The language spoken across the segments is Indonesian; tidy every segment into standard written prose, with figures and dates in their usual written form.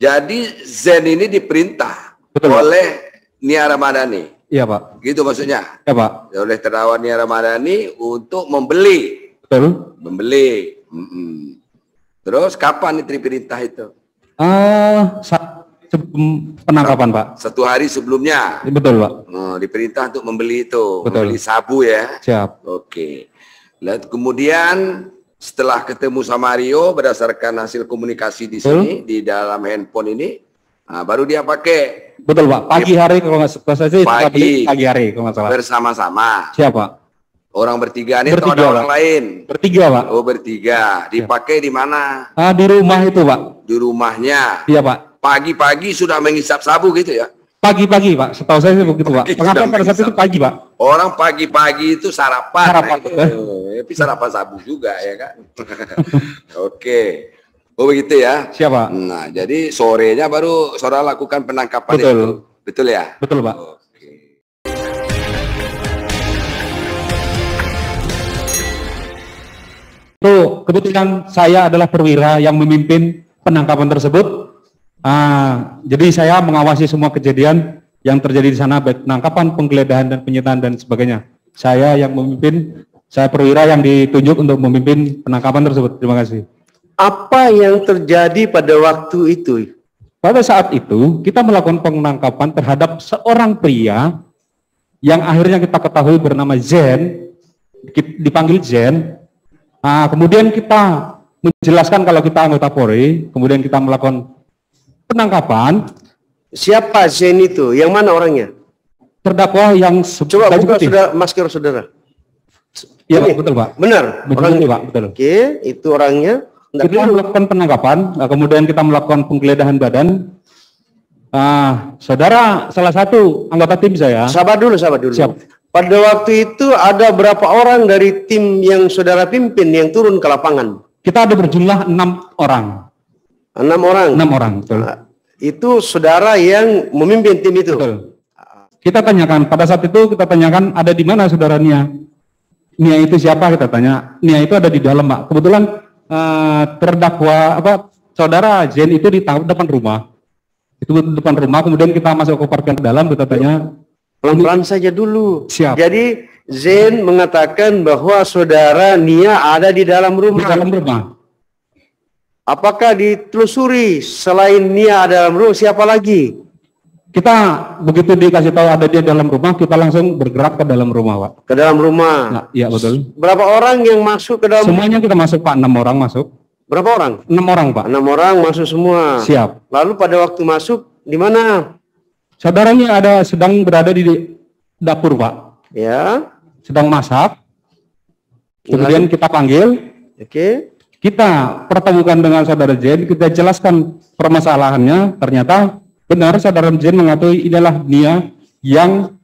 Jadi Zen ini diperintah oleh Nia Ramadhani. Iya Pak. Gitu maksudnya? Ya Pak. Oleh terdakwa Nia Ramadhani untuk membeli. Betul. Membeli. Terus kapan itu diperintah itu? Sebelum penangkapan Pak. 1 hari sebelumnya. Betul Pak. Diperintah untuk membeli itu. Betul. Membeli sabu ya. Siap. Oke. Lalu kemudian setelah ketemu sama Rio berdasarkan hasil komunikasi di sini di dalam handphone ini, baru dia pakai. Betul Pak. Pagi hari kalau nggak salah. Pagi hari kalau nggak salah. Bersama-sama. Siapa? Orang bertiga ini atau ada orang lain? Bertiga Pak. Oh bertiga. Dipakai di mana? Di rumah itu Pak. Di rumahnya. Iya Pak. Pagi-pagi sudah menghisap sabu gitu ya? Pagi-pagi Pak. Setahu saya begitu Pak. Pengakuan pada saat itu pagi Pak. Orang pagi-pagi itu sarapan. Sarapan. Tapi sarapan sabu juga ya kan? Oke. Oh begitu ya? Siapa? Nah jadi sorenya baru saudara lakukan penangkapan Betul. itu. Betul ya? Betul Pak. Oke. Tuh, kebetulan saya adalah perwira yang memimpin penangkapan tersebut. Jadi saya mengawasi semua kejadian yang terjadi di sana, baik penangkapan, penggeledahan, dan penyitaan dan sebagainya. Saya yang memimpin, saya perwira yang ditunjuk untuk memimpin penangkapan tersebut. Terima kasih. Apa yang terjadi pada waktu itu? Pada saat itu, kita melakukan penangkapan terhadap seorang pria yang akhirnya kita ketahui bernama Zen, dipanggil Zen. Kemudian kita menjelaskan kalau kita anggota Polri, kemudian kita melakukan penangkapan. Siapa Zen itu? Yang mana orangnya? Terdakwa yang coba buka masker saudara. Iya betul Pak. Benar. Betul Pak. Betul. Oke, itu orangnya. Kita melakukan penangkapan, kemudian kita melakukan penggeledahan badan. Saudara salah satu anggota tim saya. Sabar dulu. Siap. Pada waktu itu ada berapa orang dari tim yang saudara pimpin yang turun ke lapangan? Kita ada berjumlah 6 orang. 6 orang. 6 orang, betul. Itu saudara yang memimpin tim itu. Betul. Kita tanyakan pada saat itu kita tanyakan ada di mana saudara Nia? Nia itu siapa kita tanya? Nia itu ada di dalam Pak. Kebetulan terdakwa saudara Zen itu di depan rumah. Itu depan rumah. Kemudian kita masuk ke parkiran ke dalam kita tanya. Pelan-pelan saja dulu. Siap. Jadi Zen mengatakan bahwa saudara Nia ada di dalam rumah. Di dalam rumah. Apakah ditelusuri selain Nia dalam rumah siapa lagi? Kita begitu dikasih tahu ada dia dalam rumah, kita langsung bergerak ke dalam rumah, Pak. Ke dalam rumah. Iya betul. Berapa orang yang masuk ke dalam? Semuanya kita masuk Pak, 6 orang masuk. Berapa orang? 6 orang Pak. 6 orang masuk semua. Siap. Lalu pada waktu masuk di mana? Saudaranya sedang berada di dapur Pak. Ya. Sedang masak. Kemudian kita panggil. Oke. Kita pertemukan dengan saudara Jen, kita jelaskan permasalahannya. Ternyata benar saudara Jen mengakui inilah Nia yang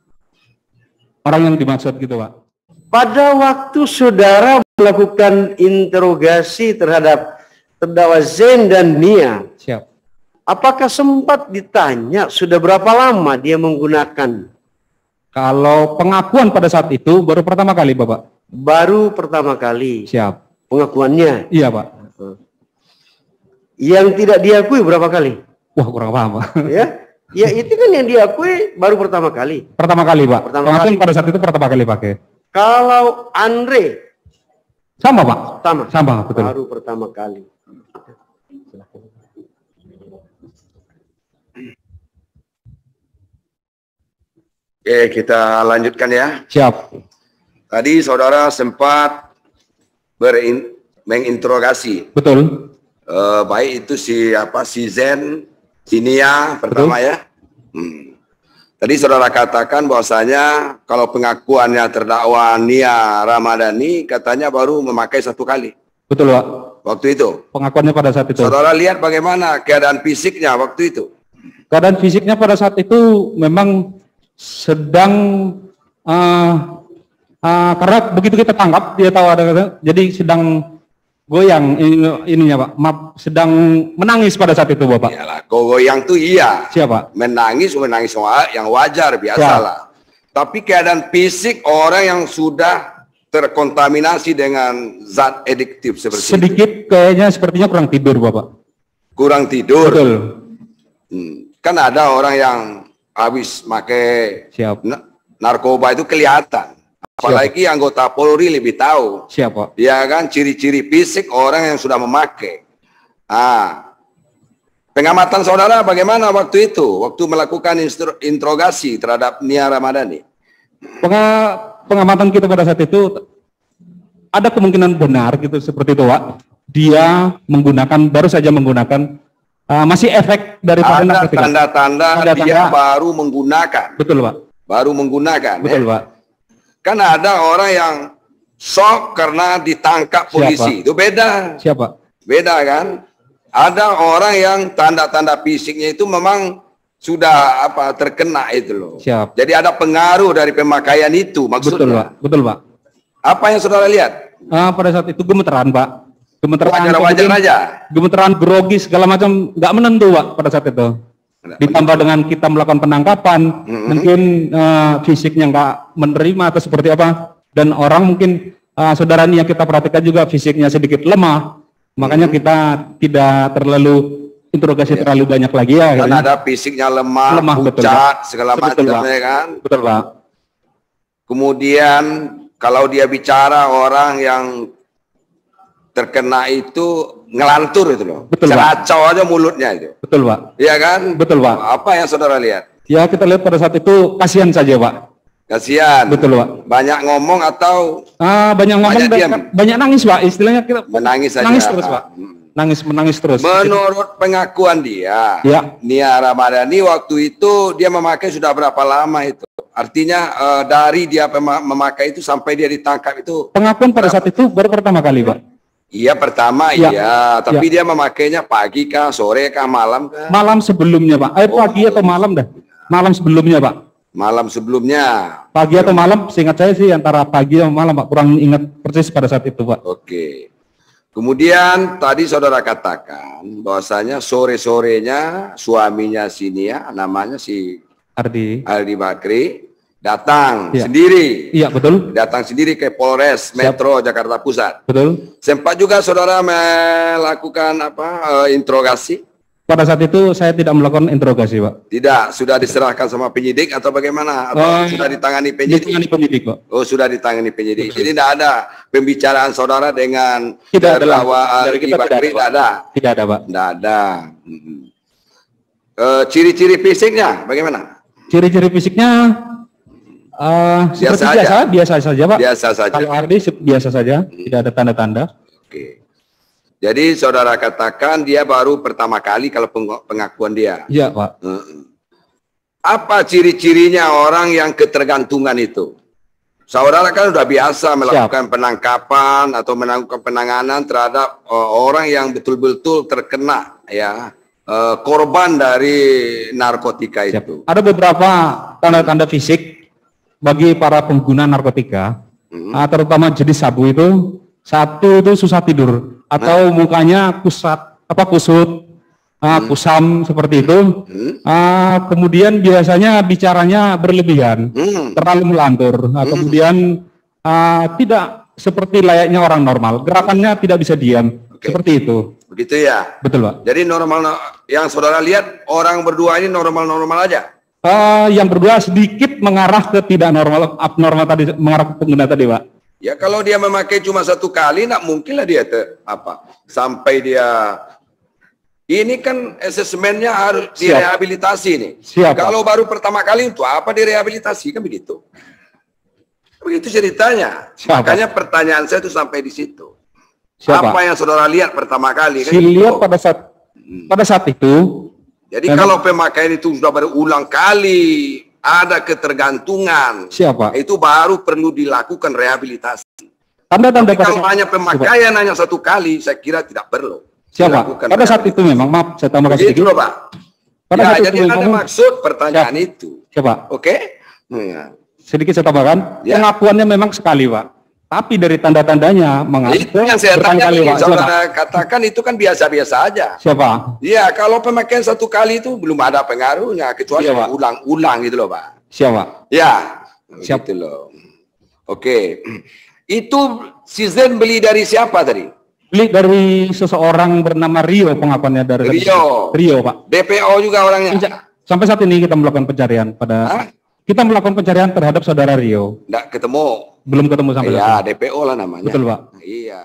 orang yang dimaksud gitu Pak. Pada waktu saudara melakukan interogasi terhadap terdakwa Zen dan Nia. Siap. Apakah sempat ditanya sudah berapa lama dia menggunakan? Kalau pengakuan pada saat itu baru pertama kali Bapak. Baru pertama kali. Siap. Pengakuannya? Iya Pak. Yang tidak diakui berapa kali? Wah kurang paham Pak. Ya, ya itu kan yang diakui baru pertama kali. Pertama kali Pak. Pengakuan pada saat itu pertama kali pakai. Kalau Andre? Sama Pak. Sama betul. Baru pertama kali. Oke, kita lanjutkan ya. Siap. Tadi saudara sempat menginterogasi. Betul. Baik itu si Zen, si Nia pertama. Betul. Ya. Tadi saudara katakan bahwasanya kalau pengakuannya terdakwa Nia Ramadhani katanya baru memakai 1 kali. Betul Pak. Waktu itu. Pengakuannya pada saat itu. Saudara lihat bagaimana keadaan fisiknya waktu itu? Keadaan fisiknya pada saat itu memang sedang karena begitu kita tangkap dia tahu ada, jadi sedang goyang ininya Pak, maaf, sedang menangis pada saat itu Bapak. Iyalah, goyang tuh iya. Siapa? Menangis yang wajar biasalah. Tapi keadaan fisik orang yang sudah terkontaminasi dengan zat adiktif seperti sedikit itu. Kayaknya sepertinya kurang tidur Bapak. Kurang tidur. Betul. Kan ada orang yang habis pakai Siap. narkoba itu kelihatan. Apalagi anggota Polri lebih tahu. Siapa? Ya kan, ciri-ciri fisik orang yang sudah memakai. Pengamatan saudara bagaimana waktu itu? Waktu melakukan interogasi terhadap Nia Ramadhani. Pengamatan kita pada saat itu ada kemungkinan benar gitu seperti itu, Pak. Dia baru saja menggunakan masih efek daripada ada tanda-tanda dia baru menggunakan. Betul, Pak. Baru menggunakan. Betul, Pak. Kan ada orang yang shock karena ditangkap polisi. Itu beda. Siapa? Beda kan? Ada orang yang tanda-tanda fisiknya itu memang sudah terkena itu loh. Siap. Jadi ada pengaruh dari pemakaian itu maksudnya. Betul, Pak. Betul, Pak. Apa yang saudara lihat? Pada saat itu gemeteran, Pak. Gemeteran wajar aja. Gemeteran, grogi segala macam, nggak menentu, Pak, pada saat itu. Ditambah dengan kita melakukan penangkapan, mungkin fisiknya nggak menerima atau seperti apa, dan orang mungkin saudara ini yang kita perhatikan juga fisiknya sedikit lemah, makanya kita tidak terlalu interogasi terlalu banyak lagi ya. Karena ada fisiknya lemah pucat, segala macam ya kan. Betul, Pak. Kemudian kalau dia bicara orang yang terkena itu ngelantur itu loh. Betul, Kacau aja mulutnya itu. Betul, Pak. Iya kan? Betul, Pak. Apa yang saudara lihat? Ya, kita lihat pada saat itu kasihan saja, Pak. Kasihan. Betul, Pak. Banyak ngomong atau banyak ngomong dan banyak nangis, Pak. Istilahnya kita menangis saja. Nangis terus, Pak. Menangis terus. Menurut pengakuan dia, ya. Nia Ramadhani waktu itu dia memakai sudah berapa lama itu? Artinya dari dia memakai itu sampai dia ditangkap itu. Pengakuan pada saat itu baru pertama kali, Pak. Iya pertama iya, tapi dia memakainya pagi kah, sore kah, malam kah? Malam sebelumnya, Pak. Pagi atau malam dah? Malam sebelumnya, Pak. Malam sebelumnya. Pagi atau malam, seingat saya sih antara pagi atau malam, Pak. Kurang ingat persis pada saat itu, Pak. Oke. Kemudian tadi saudara katakan bahwasanya sore-sorenya suaminya si Nia, namanya si Ardi Bakri, datang sendiri. Iya, betul. Datang sendiri ke Polres Metro Jakarta Pusat. Betul. Sempat juga saudara melakukan interogasi? Pada saat itu saya tidak melakukan interogasi, Pak. Tidak, sudah diserahkan sama penyidik atau bagaimana? Atau sudah ditangani penyidik? Ditangani penyidik, Pak. Oh, sudah ditangani penyidik. Jadi tidak ada pembicaraan saudara dengan terdakwa Ardi Bakri, tidak ada. Tidak ada, Pak. Tidak ada. Ciri-ciri fisiknya bagaimana? Ciri-ciri fisiknya biasa saja, Pak. Biasa saja. Kalau Ardi biasa saja, tidak ada tanda-tanda. Oke. Jadi saudara katakan dia baru pertama kali kalau pengakuan dia. Iya, Pak. Apa ciri-cirinya orang yang ketergantungan itu? Saudara kan sudah biasa melakukan penangkapan atau melakukan penanganan terhadap orang yang betul-betul terkena korban dari narkotika itu. Ada beberapa tanda-tanda fisik bagi para pengguna narkotika, terutama jenis sabu itu. Satu itu susah tidur atau mukanya kusut, kusam seperti itu. Kemudian biasanya bicaranya berlebihan, terlalu melantur. Kemudian tidak seperti layaknya orang normal, gerakannya tidak bisa diam, seperti itu. Begitu ya? Betul, Pak. Jadi normal yang saudara lihat orang berdua ini normal-normal aja? Yang berdua sedikit mengarah ke tidak normal, abnormal tadi, mengarah ke pengguna tadi, Pak. Ya kalau dia memakai cuma satu kali, nak mungkinlah dia sampai dia. Ini kan asesmennya harus direhabilitasi nih. Kalau baru pertama kali itu apa direhabilitasi kan begitu. Begitu ceritanya. Makanya pertanyaan saya itu sampai di situ. Apa yang saudara lihat pertama kali? Kan lihat pada saat itu. Jadi kalau pemakaian itu sudah berulang kali. Ada ketergantungan. Itu baru perlu dilakukan rehabilitasi. Tanda-tanda kalau hanya pemakaian hanya satu kali, saya kira tidak perlu. Pada saat itu memang, maaf, saya tambahkan sedikit. Pak. Jadi ada maksud pertanyaan itu. Oke? Sedikit saya tambahkan. Pengakuannya memang sekali, Pak. Tapi dari tanda-tandanya itu yang saya tanya, saudara katakan itu kan biasa-biasa aja. Iya, kalau pemakaian satu kali itu belum ada pengaruhnya kecuali ulang-ulang gitu loh, Pak. Ya, gitu loh. Oke. Itu si Zen beli dari siapa tadi? Beli dari seseorang bernama Rio, pengakuannya dari Rio, Pak. DPO juga orangnya. Sampai saat ini kita melakukan pencarian kita melakukan pencarian terhadap saudara Rio. Nggak ketemu. Belum ketemu sampai saat ini. DPO lah namanya. Betul, Pak. Iya.